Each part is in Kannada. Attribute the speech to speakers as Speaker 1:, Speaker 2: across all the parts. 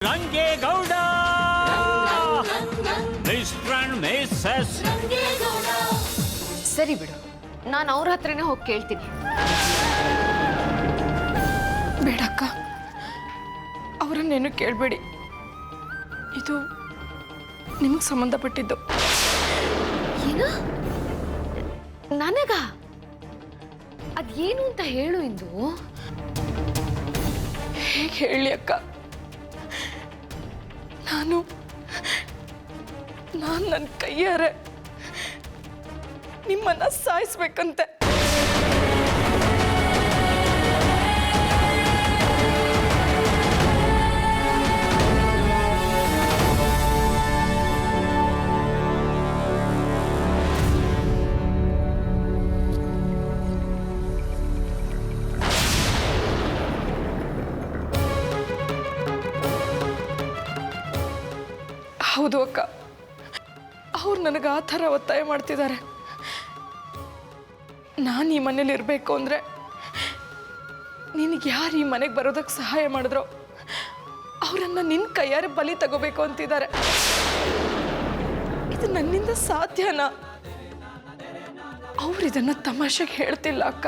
Speaker 1: ರಂಗೇಗೌಡ ಮಿಸ್ಟರ್ ಅಂಡ್ ಮಿಸಸ್
Speaker 2: ಸರಿ ಬಿಡು, ನಾನು ಅವ್ರ ಹತ್ರನೇ ಹೋಗಿ ಕೇಳ್ತೀನಿ.
Speaker 3: ಬೇಡಕ್ಕ, ಅವರನ್ನೇನು ಕೇಳಬೇಡಿ. ಇದು ನಿಮಗೆ ಸಂಬಂಧಪಟ್ಟಿದ್ದು.
Speaker 2: ಏನು? ನನಗ? ಅದೇನು ಅಂತ ಹೇಳು ಇಂದು.
Speaker 3: ಹೇಗೆ ಹೇಳಿ ಅಕ್ಕ? ನಾನು ನನ್ನ ಕೈಯಾರೆ ನಿಮ್ಮನ್ನ ಸಾಯಿಸ್ಬೇಕಂತೆ. ಹೌದು ಅಕ್ಕ, ಅವ್ರು ನನಗೆ ಆ ಥರ ಒತ್ತಾಯ ಮಾಡ್ತಿದ್ದಾರೆ. ನಾನು ಈ ಮನೇಲಿ ಇರಬೇಕು ಅಂದರೆ ನಿನಗೆ ಯಾರು ಈ ಮನೆಗೆ ಬರೋದಕ್ಕೆ ಸಹಾಯ ಮಾಡಿದ್ರೋ ಅವರನ್ನು ನಿನ್ನ ಕೈಯಾರೆ ಬಲಿ ತಗೋಬೇಕು ಅಂತಿದ್ದಾರೆ. ಇದು ನನ್ನಿಂದ ಸಾಧ್ಯನಾ? ಅವ್ರು ಇದನ್ನು ತಮಾಷೆಗೆ ಹೇಳ್ತಿಲ್ಲ ಅಕ್ಕ,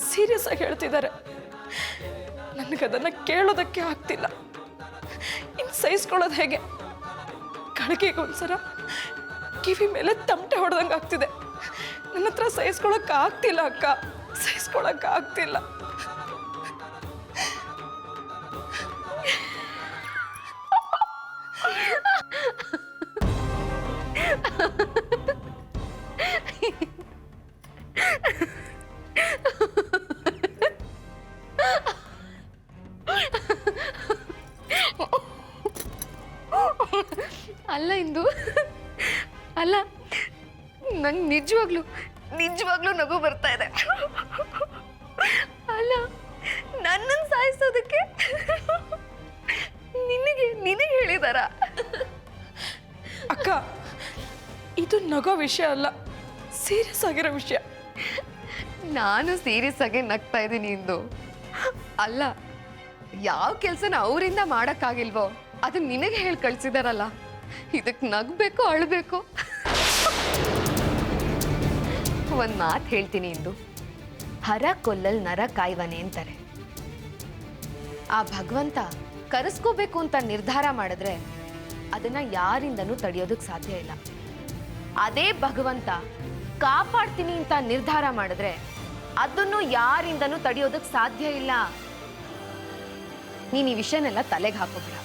Speaker 3: ಸೀರಿಯಸ್ ಆಗಿ ಹೇಳ್ತಿದ್ದಾರೆ. ನನಗದನ್ನು ಕೇಳೋದಕ್ಕೆ ಆಗ್ತಿಲ್ಲ. ಇನ್ನು ಸಹಿಸ್ಕೊಳ್ಳೋದು ಹೇಗೆ? ಗಳಿಗೆಗೊಂದ್ಸರ ಕಿವಿ ಮೇಲೆ ತಮಟೆ ಹೊಡೆದಂಗೆ ಆಗ್ತಿದೆ. ನನ್ನ ಹತ್ರ ಸಹಿಸ್ಕೊಳಕ್ಕೆ ಆಗ್ತಿಲ್ಲ ಅಕ್ಕ, ಸಹಿಸ್ಕೊಳಕ್ಕೆ ಆಗ್ತಿಲ್ಲ.
Speaker 2: ಅಲ್ಲ ಇಂದು, ಅಲ್ಲ, ನಂಗೆ ನಿಜವಾಗ್ಲೂ ನಗು ಬರ್ತಾ ಇದೆ. ಅಲ್ಲ, ನನ್ನನ್ನು ಸಾಯಿಸೋದಕ್ಕೆ ನಿನಗೆ ಹೇಳಿದಾರ?
Speaker 3: ಅಕ್ಕ, ಇದು ನಗೋ ವಿಷಯ ಅಲ್ಲ, ಸೀರಿಯಸ್ ಆಗಿರೋ ವಿಷಯ.
Speaker 2: ನಾನು ಸೀರಿಯಸ್ ಆಗಿ ನಗ್ತಾ ಇದ್ದೀನಿ ಇಂದು. ಅಲ್ಲ, ಯಾವ ಕೆಲಸನ ಅವರಿಂದ ಮಾಡೋಕ್ಕಾಗಿಲ್ವೋ ಅದು ನಿನಗೆ ಹೇಳಿ ಕಳ್ಸಿದಾರಲ್ಲ, ಇದಕ್ಕೆ ನಗಬೇಕು ಅಳಬೇಕು? ಒಂದು ಮಾತು ಹೇಳ್ತೀನಿ ಇಂದು, ಹರ ಕೊಲ್ಲಲ್ ನರ ಕಾಯ್ವನೆ ಅಂತಾರೆ. ಆ ಭಗವಂತ ಕರೆಸ್ಕೋಬೇಕು ಅಂತ ನಿರ್ಧಾರ ಮಾಡಿದ್ರೆ ಅದನ್ನ ಯಾರಿಂದನೂ ತಡೆಯೋದಕ್ಕೆ ಸಾಧ್ಯ ಇಲ್ಲ. ಅದೇ ಭಗವಂತ ಕಾಪಾಡ್ತೀನಿ ಅಂತ ನಿರ್ಧಾರ ಮಾಡಿದ್ರೆ ಅದನ್ನು ಯಾರಿಂದನೂ ತಡೆಯೋದಕ್ಕೆ ಸಾಧ್ಯ ಇಲ್ಲ. ನೀನು ಈ ವಿಷಯನೆಲ್ಲ ತಲೆಗೆ ಹಾಕೋಬೇಡ,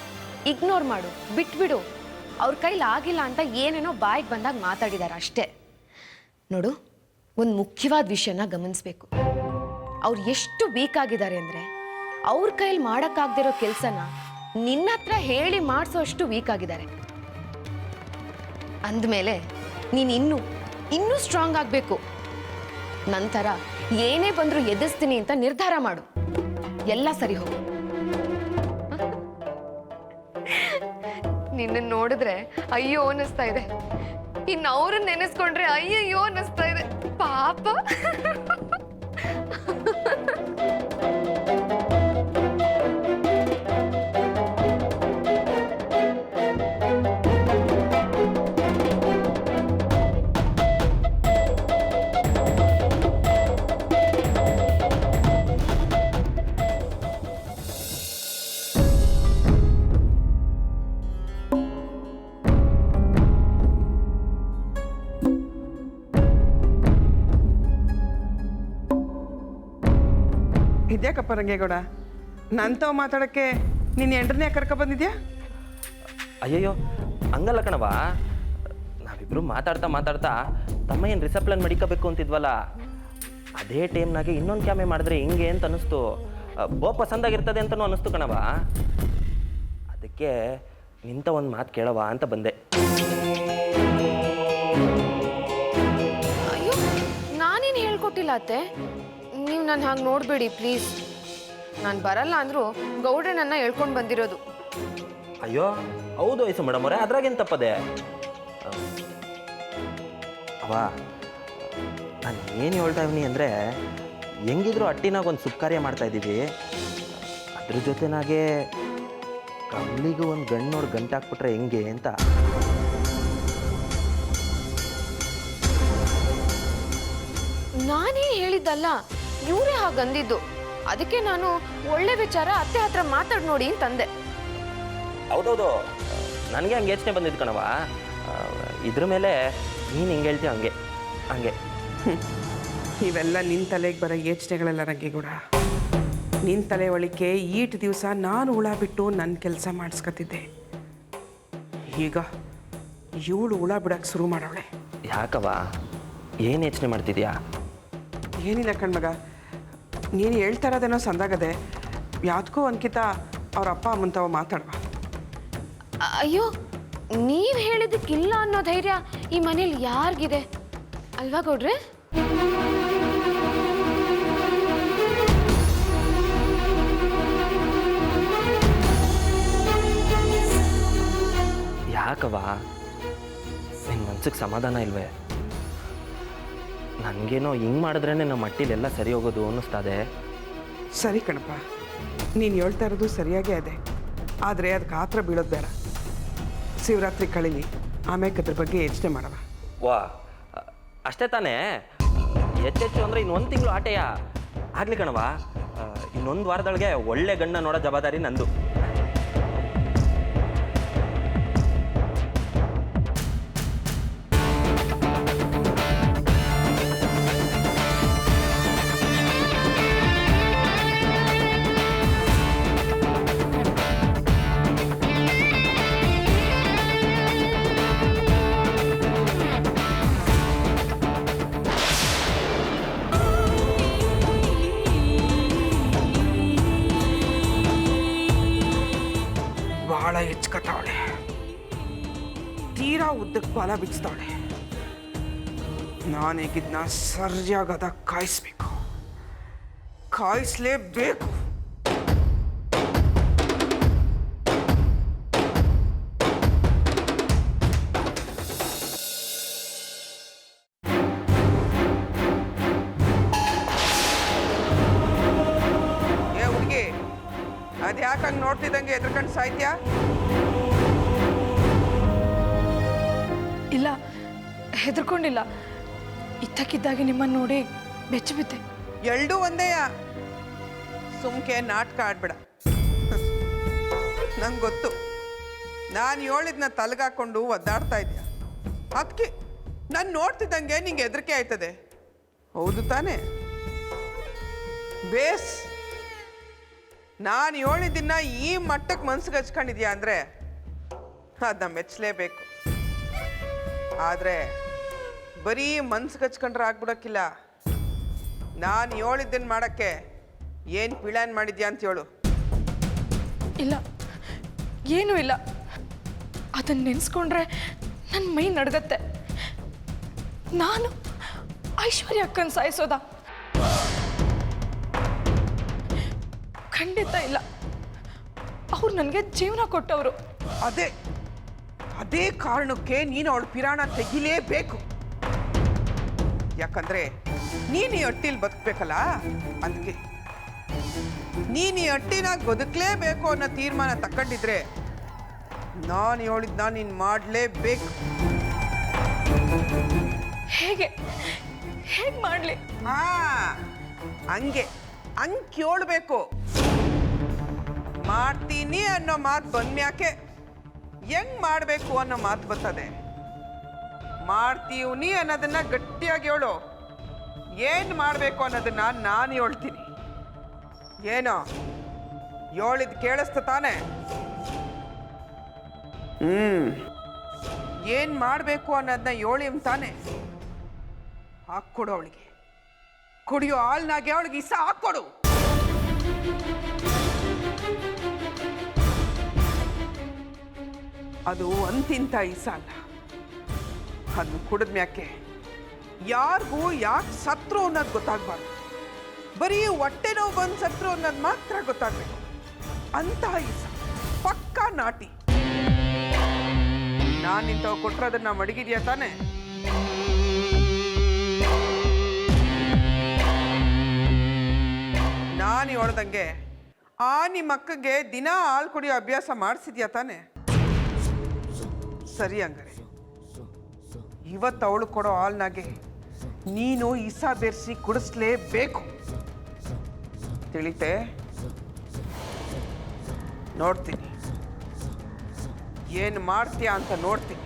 Speaker 2: ಇಗ್ನೋರ್ ಮಾಡು, ಬಿಟ್ಬಿಡು. ಅವ್ರ ಕೈಲಿ ಆಗಿಲ್ಲ ಅಂತ ಏನೇನೋ ಬಾಯಿಗೆ ಬಂದಾಗ ಮಾತಾಡಿದಾರೆ ಅಷ್ಟೇ. ನೋಡು, ಒಂದು ಮುಖ್ಯವಾದ ವಿಷಯನ ಗಮನಿಸ್ಬೇಕು. ಅವ್ರು ಎಷ್ಟು ವೀಕ್ ಆಗಿದ್ದಾರೆ ಅಂದರೆ ಅವ್ರ ಕೈಲಿ ಮಾಡೋಕ್ಕಾಗದಿರೋ ಕೆಲಸನ ನಿನ್ನ ಹತ್ರ ಹೇಳಿ ಮಾಡಿಸೋ ಅಷ್ಟು ವೀಕ್ ಆಗಿದ್ದಾರೆ. ಅಂದಮೇಲೆ ನೀನು ಇನ್ನೂ ಸ್ಟ್ರಾಂಗ್ ಆಗಬೇಕು. ನಂತರ ಏನೇ ಬಂದರೂ ಎದುರಿಸ್ತೀನಿ ಅಂತ ನಿರ್ಧಾರ ಮಾಡು, ಎಲ್ಲ ಸರಿ ಹೋಗು. ನಿನ್ನ ನೋಡಿದ್ರೆ ಅಯ್ಯೋ ಅನ್ನಿಸ್ತಾ ಇದೆ, ಇನ್ನು ಅವ್ರನ್ನ ನೆನೆಸ್ಕೊಂಡ್ರೆ ಅಯ್ಯಯ್ಯೋ ಅನ್ನಿಸ್ತಾ ಇದೆ. ಪಾಪ.
Speaker 4: ಇದ್ಯಾಕಪ್ಪ ರಂಗೇಗೌಡ, ನಂತವ್ ಮಾತಾಡೋಕ್ಕೆ ನೀನು ಎಂಡ್ರನ್ನೇ ಕರ್ಕೊಬಂದಿದ್ಯಾ?
Speaker 5: ಅಯ್ಯಯ್ಯೋ, ಹಂಗಲ್ಲ ಕಣವ, ನಾವಿಬ್ರು ಮಾತಾಡ್ತಾ ತಮ್ಮ ಏನು ರಿಸಪ್ಲನ್ ಮಡಿಕೋಬೇಕು ಅಂತಿದ್ವಲ್ಲ, ಅದೇ ಟೈಮ್ನಾಗೆ ಇನ್ನೊಂದು ಕ್ಯಾಮೆ ಮಾಡಿದ್ರೆ ಹಿಂಗೆ ಅಂತ ಅನ್ನಿಸ್ತು. ಪಸಂದಾಗಿರ್ತದೆ ಅಂತಲೂ ಅನ್ನಿಸ್ತು ಕಣವ. ಅದಕ್ಕೆ ನಿಂತ ಒಂದು ಮಾತು ಕೇಳವ ಅಂತ ಬಂದೆ.
Speaker 2: ಅಯ್ಯೋ, ನಾನೇನು ಹೇಳ್ಕೊಟ್ಟಿಲ್ಲ ಅತ್ತೆ, ನೀವು ನನ್ನ ಹಾಗೆ ನೋಡಬೇಡಿ ಪ್ಲೀಸ್. ನಾನು ಬರಲ್ಲ ಅಂದರೂ ಗೌಡ್ರೆ ನನ್ನ ಹೇಳ್ಕೊಂಡು ಬಂದಿರೋದು.
Speaker 5: ಅಯ್ಯೋ ಹೌದು ವಯಸ್ಸು ಮೇಡಮ್ ಅವರೇ, ಅದ್ರಾಗೇನು ತಪ್ಪದೆ. ಅವ ನಾನು ಏನು ಹೇಳ್ತಾ ಇವ್ನಿ ಅಂದರೆ, ಹೆಂಗಿದ್ರು ಅಟ್ಟಿನಾಗ ಒಂದು ಸುಪ್ ಕಾರ್ಯ ಮಾಡ್ತಾಯಿದ್ದೀವಿ, ಅದ್ರ ಜೊತೆನಾಗೆ ಕಮಲಿಗೂ ಒಂದು ಗಂಡು ನೋಡಿ ಗಂಟಾಕ್ಬಿಟ್ರೆ ಹೆಂಗೆ ಅಂತ.
Speaker 2: ನಾನೇ ಹೇಳಿದ್ದಲ್ಲ, ಇವರೇ ಹಾಗಂದಿದ್ದು. ಅದಕ್ಕೆ ನಾನು ಒಳ್ಳೆ ವಿಚಾರ ಅತ್ತೆ ಹತ್ರ ಮಾತಾಡಿ ನೋಡಿ ಅಂತಂದೆ.
Speaker 5: ಹೌದೌದು, ನನಗೆ ಹಂಗೆ ಯೋಚನೆ ಬಂದಿದ್ದು ಕಣವ. ಇದ್ರ ಮೇಲೆ ನೀನು ಹಿಂಗೆ ಹೇಳ್ತೀಯ ಹಂಗೆ ಹಂಗೆ.
Speaker 4: ಇವೆಲ್ಲ ನಿನ್ನ ತಲೆಗೆ ಬರೋ ಯೋಚನೆಗಳೆಲ್ಲ ರಂಗೇಗೌಡ. ನಿನ್ನ ತಲೆ ಒಳಿಕೆ ಈಟ್ ದಿವಸ ನಾನು ಹುಳ ಬಿಟ್ಟು ನನ್ನ ಕೆಲಸ ಮಾಡಿಸ್ಕೊತಿದ್ದೆ. ಈಗ ಇವಳು ಹುಳ ಬಿಡಕ್ಕೆ ಶುರು ಮಾಡವಳೆ.
Speaker 5: ಯಾಕವ, ಏನು ಯೋಚನೆ ಮಾಡ್ತಿದ್ಯಾ?
Speaker 4: ಏನಿಲ್ಲ ಕಣ್ಮಗ, ನೀನು ಹೇಳ್ತಾ ಇರೋದೇನೋ ಸಂದಾಗದೆ. ಯಾವ್ದಕ್ಕೂ ಅನ್ಕಿತ ಅವ್ರ ಅಪ್ಪ ಅಮ್ಮಂತವ ಮಾತಾಡುವ.
Speaker 2: ಅಯ್ಯೋ, ನೀವ್ ಹೇಳಿದಕ್ಕಿಲ್ಲ ಅನ್ನೋ ಧೈರ್ಯ ಈ ಮನೇಲಿ ಯಾರಿಗಿದೆ ಅಲ್ವಾ ಗೌಡ್ರೆ?
Speaker 5: ಯಾಕವ, ನಿನ್ನ ಮನ್ಸಿಗೆ ಸಮಾಧಾನ ಇಲ್ವೇ? ನನಗೇನೋ ಹಿಂಗೆ ಮಾಡಿದ್ರೇ ನಮ್ಮ ಮಟ್ಟಿಲೆಲ್ಲ ಸರಿ ಹೋಗೋದು ಅನ್ನಿಸ್ತದೆ.
Speaker 4: ಸರಿ ಕಣಪ್ಪ, ನೀನು ಹೇಳ್ತಾ ಇರೋದು ಸರಿಯಾಗೇ ಇದೆ. ಆದರೆ ಅದಕ್ಕೆ ಆತ್ರ ಬೀಳೋದು ಬೇಡ. ಶಿವರಾತ್ರಿ ಕಳೀಲಿ, ಆಮೇಲೆ ಅದ್ರ ಬಗ್ಗೆ ಯೋಚನೆ ಮಾಡವ.
Speaker 5: ವಾ, ಅಷ್ಟೇ ತಾನೇ? ಹೆಚ್ಚೆಚ್ಚು ಅಂದರೆ ಇನ್ನೊಂದು ತಿಂಗಳು ಆಟೆಯ ಆಗಲಿ ಕಣವ. ಇನ್ನೊಂದು ವಾರದೊಳಗೆ ಒಳ್ಳೆ ಗಂಡ ನೋಡೋ ಜವಾಬ್ದಾರಿ ನಂದು.
Speaker 4: ಭಾಳ ಹೆಚ್ಕತಾವಳೆ, ತೀರಾ ಉದ್ದಕ್ಕೆ ಬಾಲ ಬಿಚ್ತಾವಳೆ. ನಾನೀಗಿದ್ನ ಸರಿಯಾಗದ ಕಾಯಿಸ್ಬೇಕು, ಕಾಯಿಸ್ಲೇಬೇಕು. ಏ ಹುಡುಗಿ, ಅದ್ಯಾಕಂಗೆ ನೋಡ್ತಿದ್ದಂಗೆ ಎದ್ರಕಂಡು ಸಾಯ್ತ್ಯಾ?
Speaker 3: ಇಲ್ಲ, ಹೆದರ್ಕೊಂಡಿಲ್ಲ. ಇದ್ದಕ್ಕಿದ್ದಾಗೆ ನಿಮ್ಮನ್ನು ನೋಡಿ ಬೆಚ್ಚ ಬಿದ್ದೆ.
Speaker 4: ಎರಡೂ ಒಂದೇಯ. ಸುಮ್ಕೆ ನಾಟಕ ಆಡ್ಬೇಡ. ನಂಗೆ ಗೊತ್ತು, ನಾನು ಹೇಳಿದ್ನ ತಲೆಗಾಕೊಂಡು ಒದ್ದಾಡ್ತಾ ಇದ್ಯಾ. ಅದಕ್ಕೆ ನಾನು ನೋಡ್ತಿದ್ದಂಗೆ ನಿಂಗೆ ಹೆದರಿಕೆ ಆಯ್ತದೆ, ಹೌದು ತಾನೇ? ಬೇಸ್, ನಾನು ಹೇಳಿದ್ದನ್ನ ಈ ಮಟ್ಟಕ್ಕೆ ಮನ್ಸಿಗೆ ಹಚ್ಕೊಂಡಿದ್ಯಾ ಅಂದರೆ ಅದನ್ನ ಮೆಚ್ಚಲೇಬೇಕು. ಆದರೆ ಬರೀ ಮನ್ಸಿಗೆ ಹಚ್ಕೊಂಡ್ರೆ ಆಗ್ಬಿಡೋಕ್ಕಿಲ್ಲ. ನಾನು ಹೇಳಿದ್ದನ್ನು ಮಾಡೋಕ್ಕೆ ಏನು ಪ್ಲ್ಯಾನ್ ಮಾಡಿದ್ಯಾ ಅಂತ ಹೇಳು.
Speaker 3: ಇಲ್ಲ, ಏನೂ ಇಲ್ಲ. ಅದನ್ನು ನೆನೆಸ್ಕೊಂಡ್ರೆ ನನ್ನ ಮೈ ನಡ್ಗತ್ತೆ. ನಾನು ಐಶ್ವರ್ಯ ಅಕ್ಕನ ಸಾಯಿಸೋದ? ಖಂಡಿತ ಇಲ್ಲ. ಅವ್ರು ನನಗೆ ಜೀವನ ಕೊಟ್ಟವರು.
Speaker 4: ಅದೇ ಕಾರಣಕ್ಕೆ ನೀನು ಅವಳು ಪಿರಾಣ ತೆಗಿಲೇಬೇಕು. ಯಾಕಂದ್ರೆ ನೀನು ಈ ಅಟ್ಟಿಲಿ ಬದುಕಬೇಕಲ್ಲ, ಅದಕ್ಕೆ ನೀನು ಈ ಅಟ್ಟಿನಾಗ ಬದುಕಲೇಬೇಕು ಅನ್ನೋ ತೀರ್ಮಾನ ತಗೊಂಡಿದ್ರೆ ನಾನು ಹೇಳಿದ್ನ ನೀನು ಮಾಡಲೇಬೇಕು.
Speaker 3: ಹೇಗೆ ಮಾಡಲಿ?
Speaker 4: ಹಂಗೆ ಕೇಳಬೇಕು. ಮಾಡ್ತೀನಿ ಅನ್ನೋ ಮಾತು ಬಂದ್ಮ್ಯಾಕೆ ಹೆಂಗ್ ಮಾಡಬೇಕು ಅನ್ನೋ ಮಾತು ಬರ್ತದೆ. ಮಾಡ್ತೀವಿ ಅನ್ನೋದನ್ನ ಗಟ್ಟಿಯಾಗಿ ಹೇಳು. ಏನು ಮಾಡಬೇಕು ಅನ್ನೋದನ್ನ ನಾನು ಹೇಳ್ತೀನಿ. ಏನೋ ಹೇಳಿದ್ ಕೇಳಿಸ್ತ ತಾನೆ? ಏನು ಮಾಡಬೇಕು ಅನ್ನೋದನ್ನ ಹೇಳಿ ತಾನೆ. ಹಾಕ್ಕೊಡು ಅವಳಿಗೆ. ಕುಡಿಯೋ ಹಾಲ್ನಾಗೆ ಅವಳಿಗೆ ಇಸ ಹಾಕ್ಕೊಡು. ಅದು ಅಂತಿಂತ ಇಸ ಅಲ್ಲ. ಅದನ್ನು ಕುಡಿದ್ಮ್ಯಾಕೆ ಯಾರಿಗೂ ಯಾಕೆ ಸತ್ರು ಅನ್ನೋದು ಗೊತ್ತಾಗ್ಬಾರ್ದು. ಬರೀ ಹೊಟ್ಟೆ ನೋವು ಬಂದು ಸತ್ರು ಅನ್ನೋದು ಮಾತ್ರ ಗೊತ್ತಾಗ್ಬೇಕು. ಅಂತಹ ಇಸ ಪಕ್ಕಾ ನಾಟಿ. ನಾನು ಇಂಥವು ಕೊಟ್ಟಿರೋದನ್ನ ಮಡಗಿದ್ಯಾ ತಾನೆ? ನಾನು ಹೇಳ್ದಂಗೆ ನಿಮ್ಮ ಅಕ್ಕಗೆ ದಿನ ಹಾಲು ಕುಡಿಯೋ ಅಭ್ಯಾಸ ಮಾಡಿಸಿದ್ಯಾ ತಾನೆ? ಸರಿ ಹಂಗಾರೆ ಇವತ್ತು ಅವಳು ಕೊಡೋ ಹಾಲ್ನಾಗೆ ನೀನು ಇಸ ಬೆರೆಸಿ ಕುಡಿಸ್ಲೇಬೇಕು. ತಿಳಿತೆ? ನೋಡ್ತೀನಿ ಏನು ಮಾಡ್ತೀಯಾ ಅಂತ ನೋಡ್ತೀನಿ.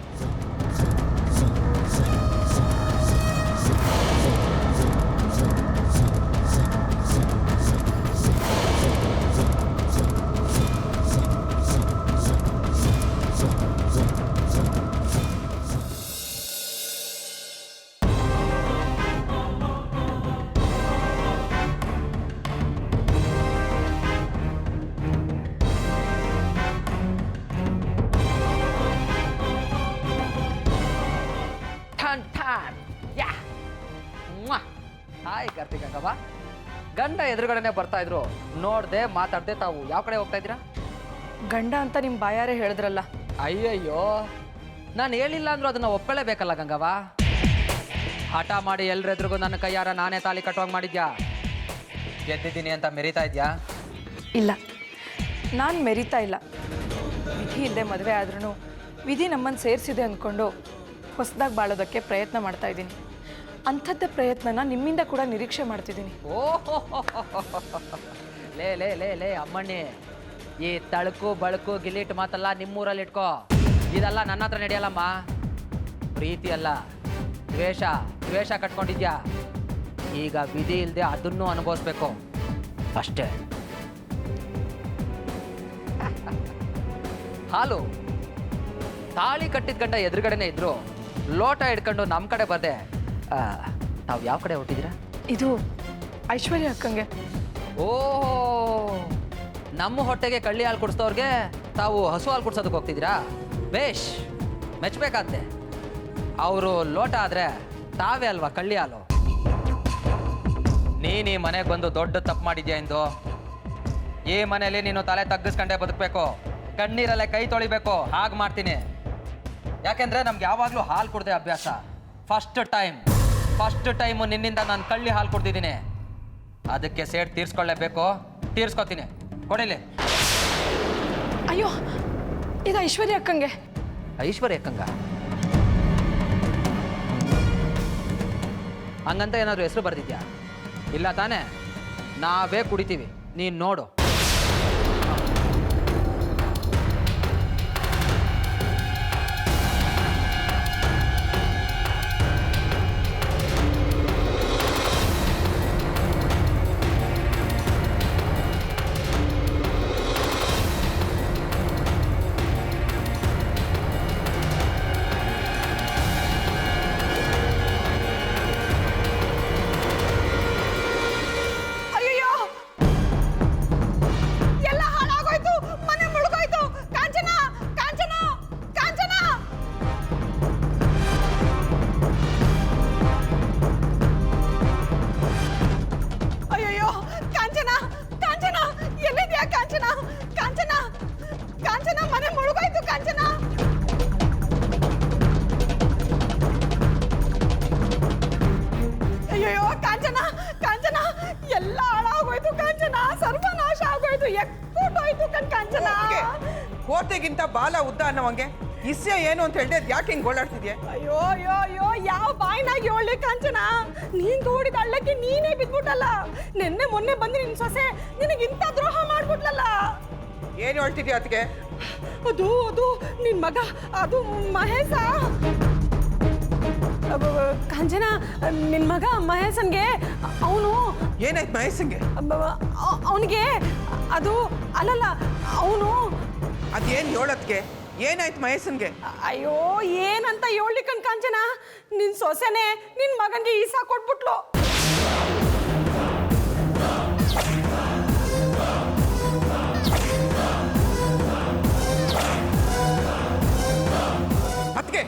Speaker 6: ಹಾಯ್ ಕಾರ್ತಿಕಂಗವ್ವ, ಗಂಡ ಎದುರುಗಡೆನೆ ಬರ್ತಾ ಇದ್ರು, ನೋಡ್ದೆ ಮಾತಾಡ್ದೆ ತಾವು ಯಾವ ಕಡೆ ಹೋಗ್ತಾ ಇದ್ದೀರಾ?
Speaker 3: ಗಂಡ ಅಂತ ನಿಮ್ಮ ಬಾಯಾರೆ ಹೇಳಿದ್ರಲ್ಲ.
Speaker 6: ಅಯ್ಯಯ್ಯೋ, ನಾನು ಹೇಳಿಲ್ಲ ಅಂದ್ರೂ ಅದನ್ನ ಒಪ್ಕೊಳ್ಳೇಬೇಕಲ್ಲ ಗಂಗವ್ವ. ಹಠ ಮಾಡಿ ಎಲ್ರೆದ್ರಿಗೂ ನನ್ನ ಕೈಯಾರ ನಾನೇ ತಾಲಿ ಕಟ್ಟುವಂಗೆ ಮಾಡಿದ್ಯಾ? ಗೆದ್ದಿದ್ದೀನಿ ಅಂತ ಮೆರಿತಾ ಇದ್ಯಾ?
Speaker 3: ಇಲ್ಲ, ನಾನು ಮೆರಿತಾ ಇಲ್ಲ. ವಿಧಿ ಇಲ್ಲದೆ ಮದುವೆ ಆದ್ರೂ ವಿಧಿ ನಮ್ಮನ್ನು ಸೇರಿಸಿದೆ ಅಂದ್ಕೊಂಡು ಹೊಸದಾಗಿ ಬಾಳೋದಕ್ಕೆ ಪ್ರಯತ್ನ ಮಾಡ್ತಾ ಇದ್ದೀನಿ. ಅಂಥದ್ದೇ ಪ್ರಯತ್ನನ ನಿಮ್ಮಿಂದ ಕೂಡ ನಿರೀಕ್ಷೆ ಮಾಡ್ತಿದ್ದೀನಿ.
Speaker 6: ಓಹೋ, ಲೇ ಲೇ ಲೇ ಲೇ ಅಮ್ಮಣ್ಣಿ, ಈ ತಳಕು ಬಳಕು ಗಿಲಿಟ್ ಮಾತಲ್ಲ ನಿಮ್ಮೂರಲ್ಲಿ ಇಟ್ಕೋ. ಇದೆಲ್ಲ ನನ್ನ ಹತ್ರ ನಡೆಯಲ್ಲಮ್ಮ. ಪ್ರೀತಿ ಅಲ್ಲ, ದ್ವೇಷ ಕಟ್ಕೊಂಡಿದ್ಯಾ. ಈಗ ವಿಧಿ ಇಲ್ಲದೆ ಅದನ್ನೂ ಅನುಭವಿಸ್ಬೇಕು ಅಷ್ಟೇ. ಹಾಲು ತಾಳಿ ಕಟ್ಟಿದ ಗಂಡ ಎದುರುಗಡೆನೆ ಇದ್ರು, ಲೋಟ ಹಿಡ್ಕೊಂಡು ನಮ್ಮ ಕಡೆ ಬರ್ದೆ. ತಾವು ಯಾವ ಕಡೆ ಹೊಟ್ಟಿದ್ದೀರಾ?
Speaker 3: ಇದು ಐಶ್ವರ್ಯ ಅಕ್ಕಂಗೆ.
Speaker 6: ಓ, ನಮ್ಮ ಹೊಟ್ಟೆಗೆ ಕಳ್ಳಿ ಹಾಲು ಕುಡಿಸ್ತವ್ರಿಗೆ ತಾವು ಹಸು ಹಾಲು ಕುಡ್ಸೋದಕ್ಕೆ ಹೋಗ್ತಿದ್ದೀರಾ? ಬೇಷ್, ಮೆಚ್ಚಬೇಕಾದ್ದೆ. ಅವರು ಲೋಟ ಆದರೆ ತಾವೇ ಅಲ್ವಾ ಕಳ್ಳಿ ಹಾಲು. ನೀನು ಈ ಮನೆಗೆ ಬಂದು ದೊಡ್ಡ ತಪ್ಪು ಮಾಡಿದ್ಯಾ ಎಂದು. ಈ ಮನೆಯಲ್ಲಿ ನೀನು ತಲೆ ತಗ್ಗಿಸ್ಕೊಂಡೇ ಬದುಕಬೇಕು, ಕಣ್ಣೀರಲ್ಲೇ ಕೈ ತೊಳಿಬೇಕು. ಹಾಗೆ ಮಾಡ್ತೀನಿ. ಯಾಕೆಂದರೆ ನಮ್ಗೆ ಯಾವಾಗಲೂ ಹಾಲು ಕುಡ್ದೆ ಅಭ್ಯಾಸ. ಫಸ್ಟ್ ಟೈಮು ನಿನ್ನಿಂದ ನಾನು ಕಳ್ಳಿ ಹಾಲು ಕುಡ್ದಿದ್ದೀನಿ. ಅದಕ್ಕೆ ಸೇಡ್ ತೀರ್ಸ್ಕೊಳ್ಳೇಬೇಕು. ತೀರ್ಸ್ಕೊತೀನಿ, ಕೊಡಿಲಿ.
Speaker 3: ಅಯ್ಯೋ, ಇದು ಐಶ್ವರ್ಯ ಅಕ್ಕಂಗೆ.
Speaker 6: ಐಶ್ವರ್ಯ ಅಕ್ಕಂಗ? ಹಂಗಂತ ಏನಾದರೂ ಹೆಸರು ಬರ್ದಿದ್ಯಾ? ಇಲ್ಲ ತಾನೇ? ನಾವೇ ಕುಡಿತೀವಿ, ನೀನು ನೋಡು.
Speaker 4: ಕೋತೆಗಿಂತ ಬಾಲ ಉದ್ದ ಅನ್ನೋವಂಗೆ ಇಸ್ಯ ಏನು ಅಂತ ಹೇಳಿದೆ. ಯಾಕೆ ಹಿಂಗೆ ಗೋಳಾಡ್ತಿದ್ಯಾ?
Speaker 3: ಅಯ್ಯೋ ಅಯ್ಯೋ ಅಯ್ಯೋ, ಯಾವ ಬಾಯಿನಾಗಿ ಒಳ್ಳೆ ಕಾಂಚನ, ನೀನ್ ತೋಡಿದ ಹಳ್ಳಕ್ಕೆ ನೀನೇ ಬಿದ್ಬಿಟ್ಟಲ್ಲ. ನಿನ್ನೆ ಮೊನ್ನೆ ಬಂದು ನಿನ್ ಸೊಸೆ ನಿನಗಿಂತ ದ್ರೋಹ ಮಾಡ್ಬಿಟ್ಲಲ್ಲ.
Speaker 4: ಏನು ಹೇಳ್ತಿದ್ಯಾ ಅದಕ್ಕೆ?
Speaker 3: ಅದು ಅದು ನಿನ್ ಮಗ, ಅದು ಮಹೇಶ. ಕಾಂಚನ, ನಿನ್ ಮಗ ಮಹೇಶನ್ಗೆ ಅವನು.
Speaker 4: ಏನಾಯ್ತು ಮಹೇಶನ್ಗೆ?
Speaker 3: ಅವನಿಗೆ ಅದು ಅಲ್ಲಲ್ಲ, ಅವನು
Speaker 4: ಅದೇನು ಹೇಳೋದಕ್ಕೆ? ಏನಾಯ್ತು ಮಹೇಶನ್ಗೆ?
Speaker 3: ಅಯ್ಯೋ, ಏನಂತ ಹೇಳ್ಲಿಕ್ಕನ್ ಕಾಂಚನ, ನಿನ್ ಸೊಸೆನೆ ನಿನ್ ಮಗನ್ಗೆ ಈಸಾ ಕೊಟ್ಬಿಟ್ಲು.
Speaker 4: ಅದಕ್ಕೆ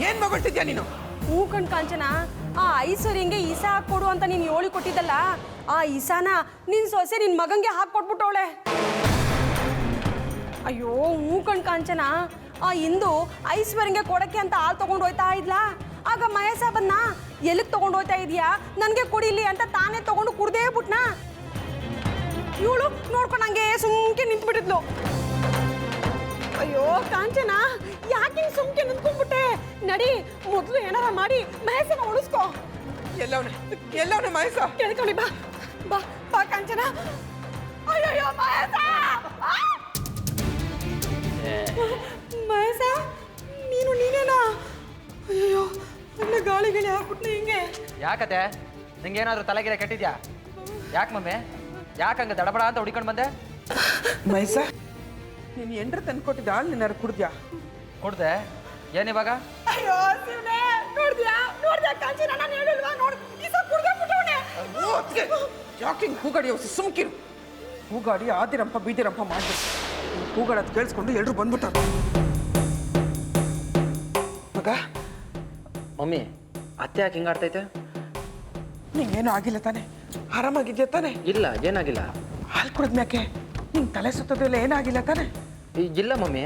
Speaker 4: ಏನ್ ಮಗಳ್ತಿದ್ಯಾ ನೀನು?
Speaker 3: ಹೂ ಕಣ್ ಕಾಂಚನ, ಆ ಐಶ್ವರ್ಯಂಗೆ ಈಸಾ ಹಾಕ್ಕೊಡು ಅಂತ ನೀನು ಹೇಳಿ ಕೊಟ್ಟಿದ್ದಲ್ಲ, ಆ ಈಸಾನ ನಿನ್ ಸೊಸೆ ನಿನ್ ಮಗಂಗೆ ಹಾಕ್ಕೊಟ್ಬಿಟ್ಟವಳೆ. ಅಯ್ಯೋ ಹೂ ಕಣ್ ಕಾಂಚನ, ಆ ಇಂದು ಐಶ್ವರ್ಯಂಗೆ ಕೊಡಕ್ಕೆ ಅಂತ ಹಾಲು ತಗೊಂಡು ಹೋಯ್ತಾ ಇದ್ಲಾ, ಆಗ ಮಹೇಶ ಬಂದ, ಎಲ್ಲಿಗೆ ತಗೊಂಡು ಹೋಯ್ತಾ ಇದೀಯಾ, ನನಗೆ ಕುಡಿಲಿ ಅಂತ ತಾನೇ ತಗೊಂಡು ಕುಡ್ದೇ ಬಿಟ್ನಾ. ಇವಳು ನೋಡ್ಕೊಂಡು ಹಂಗೆ ಸುಮ್ಕೆ ನಿಂತ್ಬಿಟ್ಟಿದ್ಲು. ಅಯ್ಯೋ ಕಾಂಚನ, ಯಾಕೆ ಸುಮ್ಕೆ ನಿಂತ್ಕೊಂಡ್ಬಿಟ್ಟೆ? ನಡಿ, ಮೊದಲು ಏನಾರ ಮಾಡಿ ಮಹೇಶನ ಉಳಿಸ್ಕೋ.
Speaker 4: ಎಲ್ಲವನೇ ಮಹೇಶ?
Speaker 3: ಕೇಳ್ಕೊಳ್ಳಿ, ಬಾ ಬಾ ಬಾ ಕಾಂಚನ. ಅಯ್ಯೋ ಮಹೇಶ, ಮಹೇಶ, ನೀನೇನಾ? ಅಯ್ಯೋ, ಒಳ್ಳೆ ಗಾಳಿ ಹಾಕ್ಬಿಟ್ನೆ ಹಿಂಗೆ.
Speaker 6: ಯಾಕತೆ ನಿಂಗೇನಾದ್ರೂ ತಲೆಗಿರೆ ಕೆಟ್ಟಿದ್ಯಾ? ಯಾಕೆ ಮಮ್ಮಿ, ಯಾಕೆ ಹಂಗೆ ದಡಬಡ ಅಂತ ಹುಡ್ಕೊಂಡು ಬಂದೆ?
Speaker 4: ಮಹೇಶ, ನೀನು ಎಂಡ್ರ ತಂದ್ಕೊಟ್ಟಿದ್ದ ಹಾಲು ನಿನ್ನಾರು ಕುಡ್ದ್ಯಾ?
Speaker 6: ಕುಡ್ದೆ. ಏನಿವಾಗ?
Speaker 3: ಅಯ್ಯೋ ಶಿವನೇ, ನೋಡ್ದ್ಯಾ ಕಾಂಚನ, ನಾನು ಹೇಳಿಲ್ವಾ? ನೋಡ್, ಈ ಸಲ ಕುಡ್ದೆ ಬಿಟ್ಟವನೆ.
Speaker 4: ಯಾಕೆ ಹಿಂಗೆ ಹೂಗಾಡಿ ಸುಮ್ಕಿರು. ಹೂಗಾಡಿ ಆದಿರಂಪ ಬೀದಿರಂಪ ಮಾಡ್ಬೇಕು. ಹೂಗಾಡೋದು ಕೇಳಿಸ್ಕೊಂಡು ಎಲ್ಲರೂ ಬಂದ್ಬಿಟ್ಟಾರ. ಮಗ,
Speaker 6: ಮಮ್ಮಿ, ಅತ್ತೆ ಯಾಕೆ ಹಿಂಗಾಡ್ತೈತೆ?
Speaker 4: ನಿಂಗೇನು ಆಗಿಲ್ಲ ತಾನೆ? ಆರಾಮಾಗಿದ್ಯಾ ತಾನೆ?
Speaker 6: ಇಲ್ಲ, ಏನಾಗಿಲ್ಲ.
Speaker 4: ಹಾಲು ಕುಡಿದ್ಮ್ಯಾಕೆ ನಿಂಗೆ ತಲೆ ಸುತ್ತೋದಿಲ್ಲ, ಏನಾಗಿಲ್ಲ ತಾನೆ?
Speaker 6: ಇಲ್ಲ ಮಮ್ಮಿ.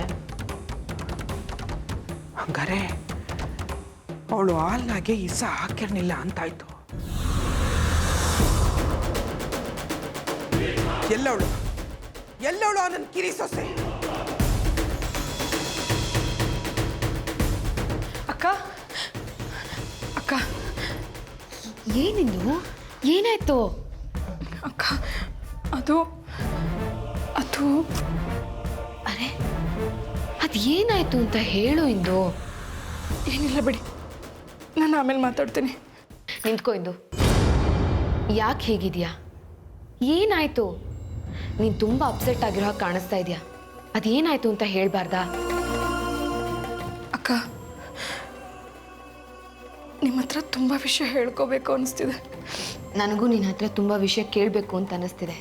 Speaker 4: ಹಂಗಾರೆ ಅವಳು ಹಾಲ್ನಾಗೆ ಇಸ ಹಾಕಿರ್ನಿಲ್ಲ ಅಂತಾಯ್ತು. ಎಲ್ಲವಳು ನನ್ನ ಕಿರಿ ಸೊಸೆ?
Speaker 3: ಅಕ್ಕ ಅಕ್ಕ,
Speaker 2: ಏನಿಂದು? ಏನಾಯ್ತು?
Speaker 3: ಅಕ್ಕ, ಅದು
Speaker 2: ಅರೆ, ಅದು ಏನಾಯ್ತು ಅಂತ ಹೇಳು ಇಂದು.
Speaker 3: ಏನಿಲ್ಲ ಬಿಡಿ, ನಾನು ಆಮೇಲೆ ಮಾತಾಡ್ತೀನಿ.
Speaker 2: ನಿಂತ್ಕೊ ಇಂದು. ಯಾಕೆ ಹೀಗಿದ್ಯಾ? ಏನಾಯ್ತು? ನೀನು ತುಂಬ ಅಪ್ಸೆಟ್ ಆಗಿರೋ ಹಾಗೆ ಕಾಣಿಸ್ತಾ ಇದೆಯಾ. ಅದೇನಾಯ್ತು ಅಂತ ಹೇಳ್ಬಾರ್ದಾ?
Speaker 3: ಅಕ್ಕ, ನಿಮ್ಮ ಹತ್ರ ತುಂಬ ವಿಷಯ ಹೇಳ್ಕೋಬೇಕು ಅನಿಸ್ತಿದೆ.
Speaker 2: ನನಗೂ ನಿನ್ನ ಹತ್ರ ತುಂಬ ವಿಷಯ ಕೇಳಬೇಕು ಅಂತ ಅನ್ನಿಸ್ತಿದೆ.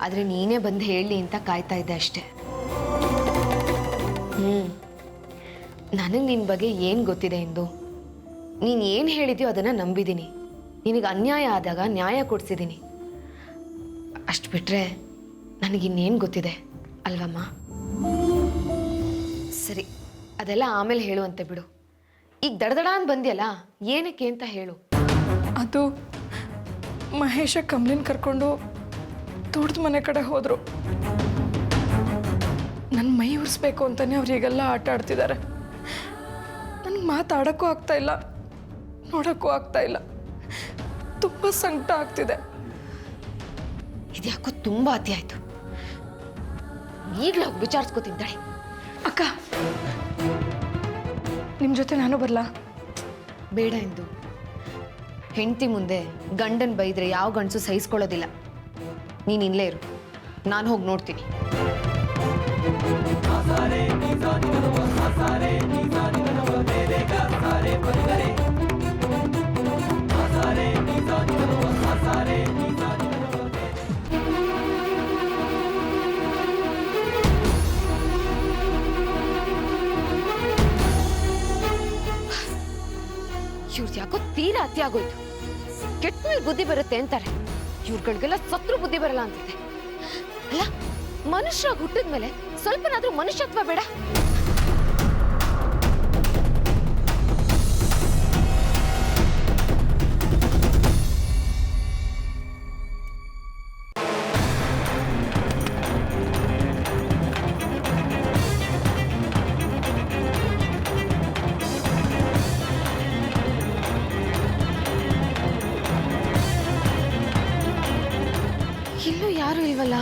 Speaker 2: ಆದರೆ ನೀನೇ ಬಂದು ಹೇಳಲಿ ಅಂತ ಕಾಯ್ತಾ ಇದ್ದೆ ಅಷ್ಟೆ. ನನಗೆ ನಿನ್ನ ಬಗ್ಗೆ ಏನು ಗೊತ್ತಿದೆ ಇಂದು? ನೀನು ಏನು ಹೇಳಿದ್ಯೋ ಅದನ್ನು ನಂಬಿದ್ದೀನಿ. ನಿನಗೆ ಅನ್ಯಾಯ ಆದಾಗ ನ್ಯಾಯ ಕೊಡಿಸಿದ್ದೀನಿ. ಅಷ್ಟು ಬಿಟ್ಟರೆ ನನಗಿನ್ನೇನು ಗೊತ್ತಿದೆ ಅಲ್ವಮ್ಮ? ಸರಿ, ಅದೆಲ್ಲ ಆಮೇಲೆ ಹೇಳುವಂತೆ ಬಿಡು. ಈಗ ದಡದಡ ಅಂತ ಬಂದ್ಯಲ್ಲ, ಏನಕ್ಕೆ ಅಂತ ಹೇಳು.
Speaker 3: ಅದು ಮಹೇಶ ಕಮಲಿನ ಕರ್ಕೊಂಡು ತೋಟದ ಮನೆ ಕಡೆ ಹೋದರು. ನನ್ನ ಮೈ ಉರಿಸ್ಬೇಕು ಅಂತಾನೆ ಅವರಿಗೆಲ್ಲ ಆಟ ಆಡ್ತಿದ್ದಾರೆ. ನನಗೆ ಮಾತಾಡೋಕ್ಕೂ ಆಗ್ತಾ ಇಲ್ಲ, ನೋಡೋಕ್ಕೂ ಆಗ್ತಾ ಇಲ್ಲ. ತುಂಬ ಸಂಕಟ ಆಗ್ತಿದೆ.
Speaker 2: ಇದ್ಯಾಕೋ ತುಂಬ ಅತಿ ಆಯಿತು. ಈಗಲೇ ಹೋಗಿ ವಿಚಾರಿಸ್ಕೊತಿದ್ದಾಳೆ.
Speaker 3: ಅಕ್ಕ, ನಿಮ್ಮ ಜೊತೆ ನಾನು ಬರಲಾ?
Speaker 2: ಬೇಡ ಎಂದು. ಹೆಂಡತಿ ಮುಂದೆ ಗಂಡನ್ ಬೈದ್ರೆ ಯಾವ ಗಂಡಸು ಸಹಿಸ್ಕೊಳ್ಳೋದಿಲ್ಲ. ನೀನು ಇಲ್ಲೇ ಇರು, ನಾನು ಹೋಗಿ ನೋಡ್ತೀನಿ. ಇವ್ರದ್ದು ಯಾಕೋ ತೀರಾ ಅತಿ ಆಗೋಯ್ತು. ಕೆಟ್ಟ ಮೇಲೆ ಬುದ್ಧಿ ಬರುತ್ತೆ ಅಂತಾರೆ, ಇವ್ರುಗಳಿಗೆಲ್ಲ ಸತ್ರು ಬುದ್ಧಿ ಬರಲ್ಲ ಅಂತಿದೆ. ಅಲ್ಲ, ಮನುಷ್ಯರಾಗಿ ಹುಟ್ಟಿದ್ಮೇಲೆ ಸ್ವಲ್ಪನಾದ್ರೂ ಮನುಷ್ಯತ್ವ ಬೇಡ? ಇಲ್ಲೂ ಯಾರು ಇಲ್ವಲ್ಲ.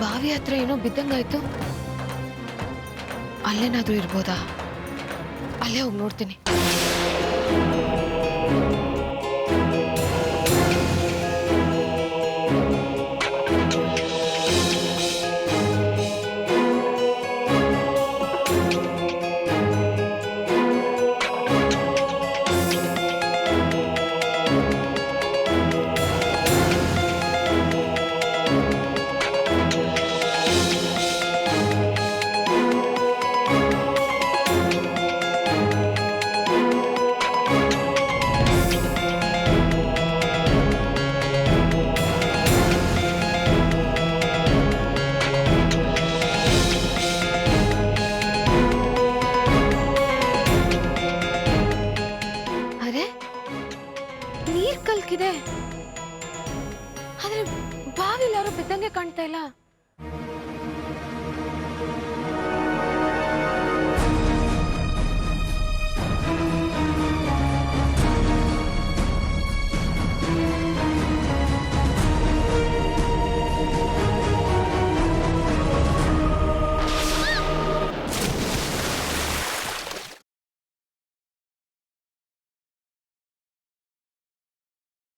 Speaker 2: ಬಾವಿ ಹತ್ರ ಏನೋ ಬಿದ್ದಂಗಾಯ್ತು. ಅಲ್ಲೇನಾದ್ರೂ ಇರ್ಬೋದಾ? ಅಲ್ಲೇ ಹೋಗಿ ನೋಡ್ತೀನಿ. ದಾರಿಲಿ ಯಾರು ಬಿದ್ದಂಗೆ ಕಾಣ್ತಾ ಇಲ್ಲ.